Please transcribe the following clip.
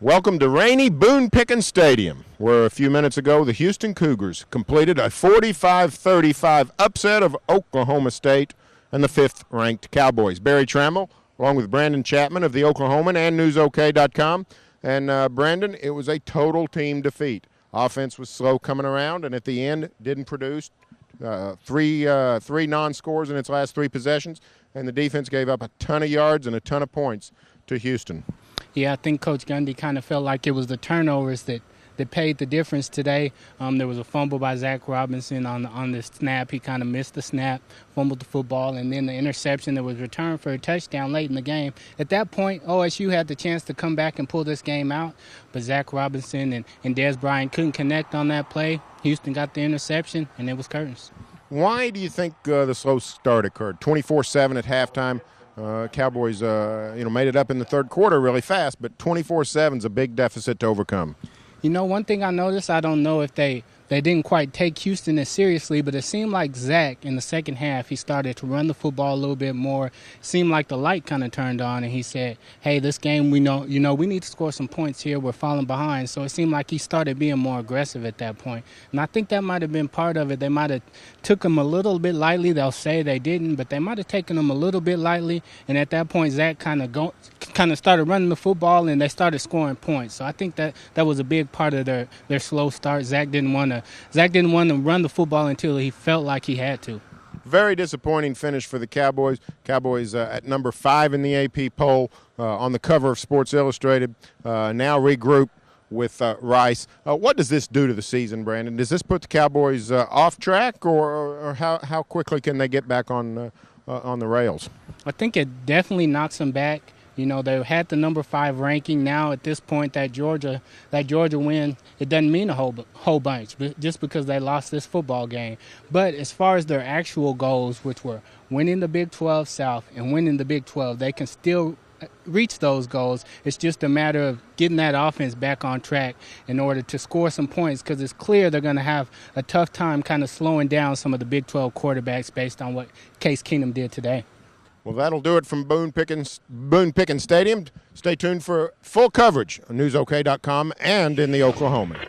Welcome to rainy Boone-Pickens Stadium, where a few minutes ago the Houston Cougars completed a 45-35 upset of Oklahoma State and the 5th-ranked Cowboys. Barry Tramel, along with Brandon Chatmon of the Oklahoman and NewsOK.com. And Brandon, it was a total team defeat. Offense was slow coming around, and at the end didn't produce three non-scores in its last 3 possessions, and the defense gave up a ton of yards and a ton of points to Houston. Yeah, I think Coach Gundy kind of felt like it was the turnovers that paid the difference today. There was a fumble by Zach Robinson on the snap. He kind of missed the snap, fumbled the football, and then the interception that was returned for a touchdown late in the game. At that point, OSU had the chance to come back and pull this game out, but Zach Robinson and Des Bryant couldn't connect on that play. Houston got the interception, and it was curtains. Why do you think the slow start occurred? 24-7 at halftime. Cowboys, made it up in the third quarter really fast, but 24-7 is a big deficit to overcome. You know, one thing I noticed, I don't know if they didn't quite take Houston as seriously, but it seemed like Zach in the second half, he started to run the football a little bit more. It seemed like the light kind of turned on, and he said, hey, this game, we need to score some points here. We're falling behind. So it seemed like he started being more aggressive at that point. And I think that might have been part of it. They might have took him a little bit lightly. They'll say they didn't, but they might have taken him a little bit lightly. And at that point, Zach kind of started running the football, and they started scoring points. So I think that was a big part of their slow start. Zach didn't want to run the football until he felt like he had to. Very disappointing finish for the Cowboys. Cowboys at number 5 in the AP poll, on the cover of Sports Illustrated, now regroup with Rice. What does this do to the season, Brandon? Does this put the Cowboys off track, or how quickly can they get back on the rails? I think it definitely knocks them back. You know, they had the number 5 ranking. Now at this point, that Georgia win, it doesn't mean a whole bunch, just because they lost this football game. But as far as their actual goals, which were winning the Big 12 South and winning the Big 12, they can still reach those goals. It's just a matter of getting that offense back on track in order to score some points, because it's clear they're going to have a tough time kind of slowing down some of the Big 12 quarterbacks based on what Case Keenum did today. Well, that'll do it from Boone-Pickens Stadium. Stay tuned for full coverage on NewsOK.com and in the Oklahoman.